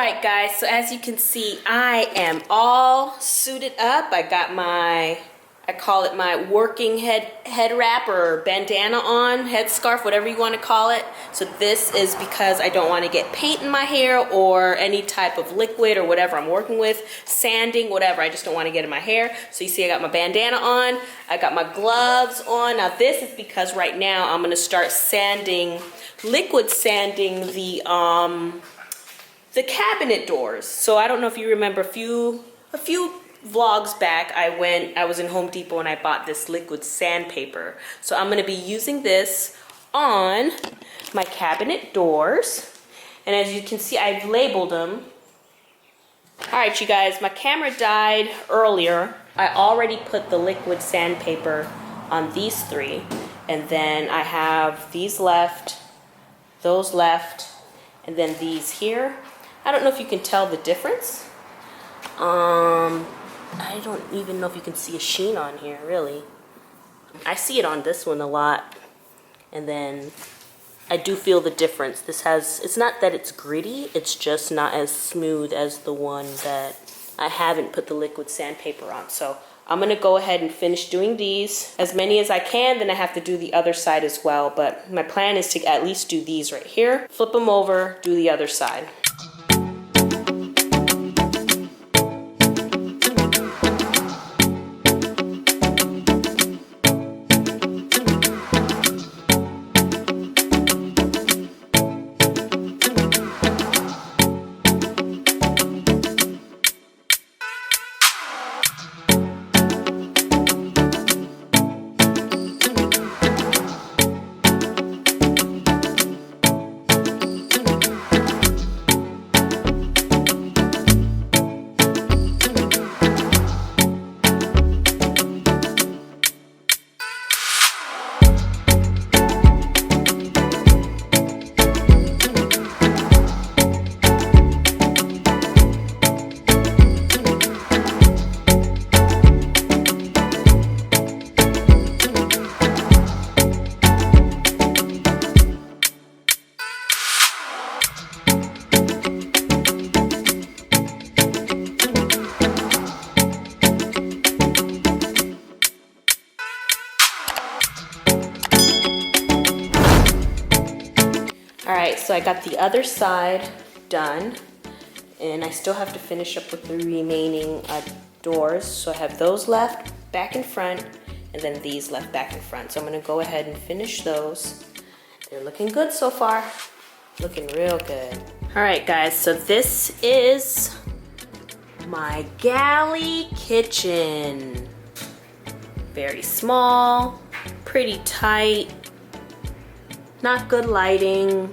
Alright guys, so as you can see, I am all suited up. I got my, I call it my working head wrap or bandana on, headscarf, whatever you want to call it. So this is because I don't want to get paint in my hair or any type of liquid or whatever I'm working with, sanding, whatever. I just don't want to get in my hair. So you see I got my bandana on, I got my gloves on. Now this is because right now I'm going to start sanding, liquid sanding the cabinet doors. So I don't know if you remember a few vlogs back, I was in Home Depot and I bought this liquid sandpaper. So I'm gonna be using this on my cabinet doors. And as you can see, I've labeled them. All right, you guys, my camera died earlier. I already put the liquid sandpaper on these three. And then I have these left, those left, and then these here. I don't know if you can tell the difference. I don't even know if you can see a sheen on here, really. I see it on this one a lot. And then I do feel the difference. This has, it's not that it's gritty, it's just not as smooth as the one that I haven't put the liquid sandpaper on. So I'm gonna go ahead and finish doing these. As many as I can, then I have to do the other side as well. But my plan is to at least do these right here, flip them over, do the other side. Alright, so I got the other side done, and I still have to finish up with the remaining doors. So I have those left back in front, and then these left back in front. So I'm going to go ahead and finish those. They're looking good so far. Looking real good. Alright guys, so this is my galley kitchen. Very small, pretty tight. Not good lighting,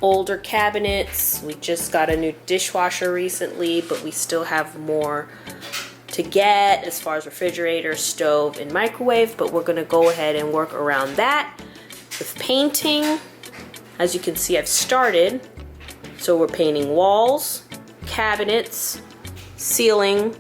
older cabinets. We just got a new dishwasher recently, but we still have more to get as far as refrigerator, stove, and microwave, but we're gonna go ahead and work around that with painting. As you can see, I've started. So we're painting walls, cabinets, ceiling,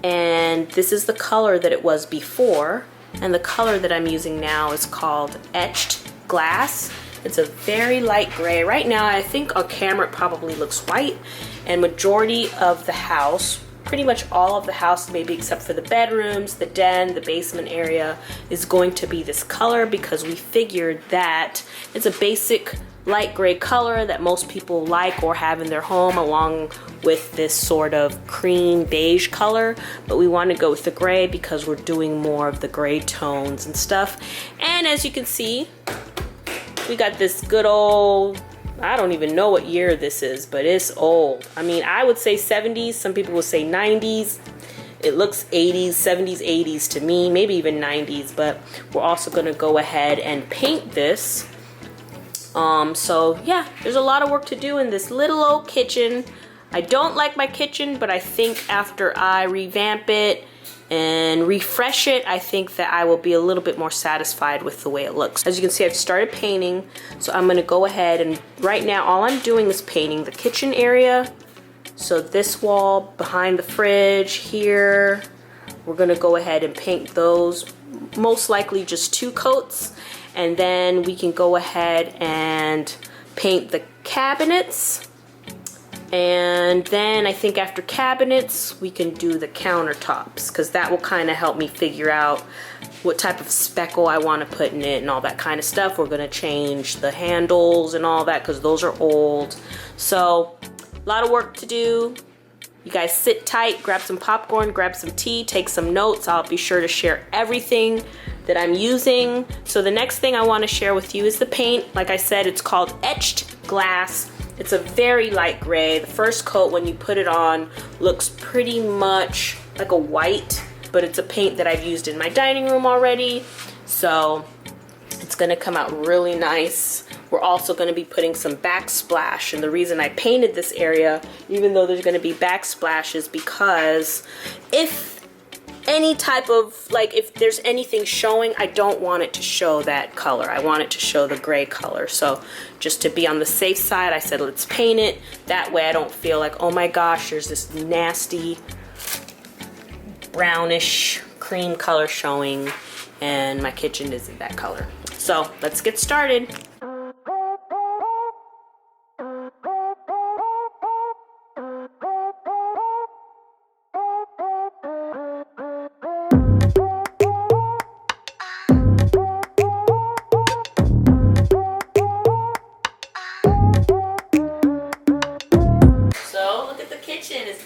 and this is the color that it was before. And the color that I'm using now is called Etched Glass. It's a very light gray. Right now I think on camera it probably looks white, and majority of the house, pretty much all of the house, maybe except for the bedrooms, the den, the basement area, is going to be this color because we figured that it's a basic light gray color that most people like or have in their home, along with this sort of cream beige color. But we want to go with the gray because we're doing more of the gray tones and stuff. And as you can see, we got this good old, I don't even know what year this is, but it's old. I mean, I would say 70s, some people would say 90s. It looks 80s, 70s, 80s to me, maybe even 90s, but we're also gonna go ahead and paint this. So yeah, there's a lot of work to do in this little old kitchen. I don't like my kitchen, but I think after I revamp it and refresh it, I think that I will be a little bit more satisfied with the way it looks. As you can see, I've started painting, so I'm gonna go ahead and right now all I'm doing is painting the kitchen area. So this wall behind the fridge here, we're gonna go ahead and paint those, most likely just 2 coats, and then we can go ahead and paint the cabinets And then I think after cabinets, we can do the countertops, because that will kind of help me figure out what type of speckle I want to put in it and all that kind of stuff. We're going to change the handles and all that because those are old. So a lot of work to do. You guys sit tight, grab some popcorn, grab some tea, take some notes. I'll be sure to share everything that I'm using. So the next thing I want to share with you is the paint. Like I said, it's called Etched Glass. It's a very light gray. The first coat when you put it on looks pretty much like a white, but it's a paint that I've used in my dining room already. So it's gonna come out really nice. We're also gonna be putting some backsplash, and the reason I painted this area, even though there's gonna be backsplash, is because if any type of, like if there's anything showing, I don't want it to show that color. I want it to show the gray color. So just to be on the safe side, I said let's paint it. That way I don't feel like, oh my gosh, there's this nasty brownish cream color showing and my kitchen isn't that color. So let's get started. So look at the kitchen, it's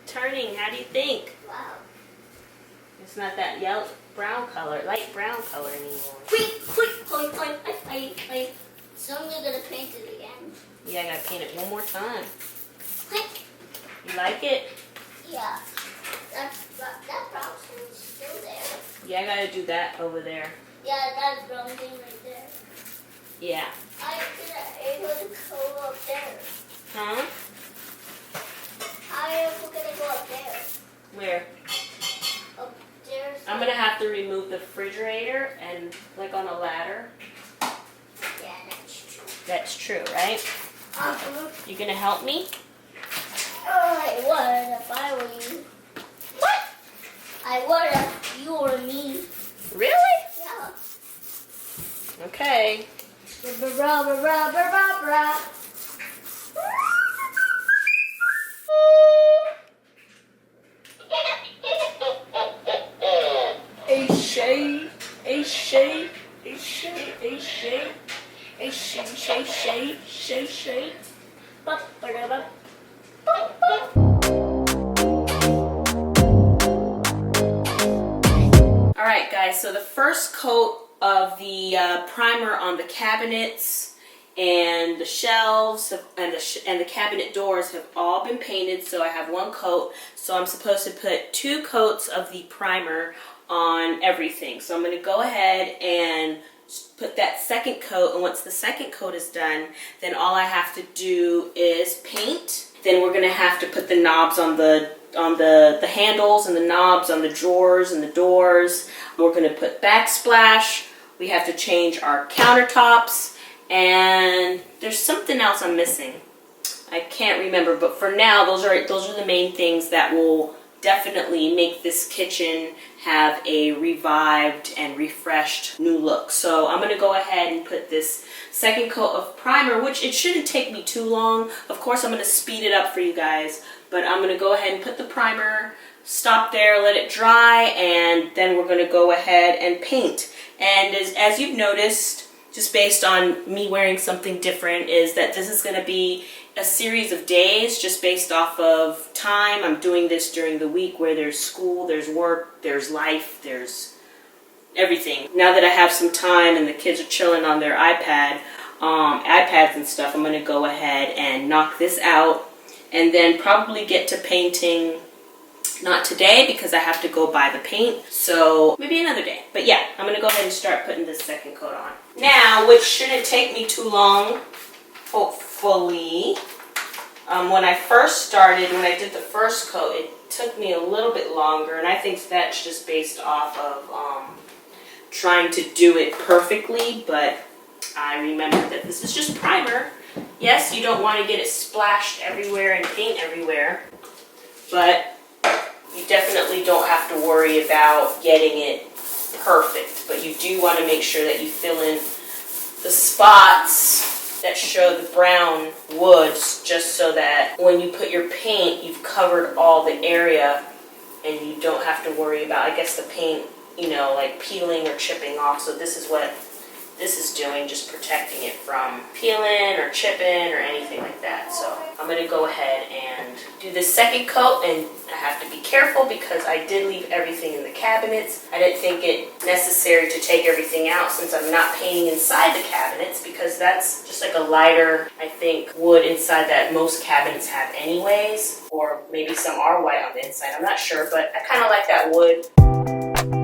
turning. How do you think? Wow. It's not that yellow, brown color, light brown color anymore. Quick, wait. So I'm gonna paint it again. Yeah, I gotta paint it one more time. Quick. You like it? Yeah. That brown thing is still there. Yeah, I gotta do that over there. Yeah, that brown thing right there. Yeah. I didn't able to go up there. Huh? How are we gonna go up there? Where? Up there. I'm gonna have to remove the refrigerator and like on a ladder. Yeah, that's true. That's true, right? You gonna help me? I would if I were you. What? I would if you were me. Really? Yeah. Okay. A shade, a shade, a shade, a shade, a shade, shade, shade, shade, shade. All right, guys, so the first coat of the primer on the cabinets and the shelves and the cabinet doors have all been painted, so I have one coat. So I'm supposed to put 2 coats of the primer on everything. So I'm going to go ahead and put that second coat, and once the second coat is done, then all I have to do is paint. Then we're going to have to put the knobs on the handles and the knobs on the drawers and the doors. We're going to put backsplash. We have to change our countertops, and there's something else I'm missing. I can't remember, but for now, those are the main things that will definitely make this kitchen have a revived and refreshed new look. So I'm going to go ahead and put this second coat of primer, which it shouldn't take me too long. Of course, I'm going to speed it up for you guys, but I'm going to go ahead and put the primer, stop there, let it dry, and then we're going to go ahead and paint. And as you've noticed, just based on me wearing something different, is that this is going to be a series of days just based off of time. I'm doing this during the week where there's school, there's work, there's life, there's everything. Now that I have some time and the kids are chilling on their iPads and stuff, I'm going to go ahead and knock this out and then probably get to painting. Not today because I have to go buy the paint, so maybe another day. But yeah, I'm going to go ahead and start putting this second coat on. Now, which shouldn't take me too long, hopefully. When I first started, when I did the first coat, it took me a little bit longer, and I think that's just based off of trying to do it perfectly, but I remember that this is just primer. Yes, you don't want to get it splashed everywhere and paint everywhere, but you definitely don't have to worry about getting it perfect, but you do want to make sure that you fill in the spots that show the brown woods, just so that when you put your paint, you've covered all the area and you don't have to worry about, I guess, the paint, you know, like peeling or chipping off. So this is what this is doing, just protecting it from peeling or chipping or anything like that. So I'm gonna go ahead and do this second coat, and I have to be careful because I did leave everything in the cabinets. I didn't think it necessary to take everything out since I'm not painting inside the cabinets, because that's just like a lighter, I think, wood inside that most cabinets have anyways, or maybe some are white on the inside, I'm not sure, but I kind of like that wood.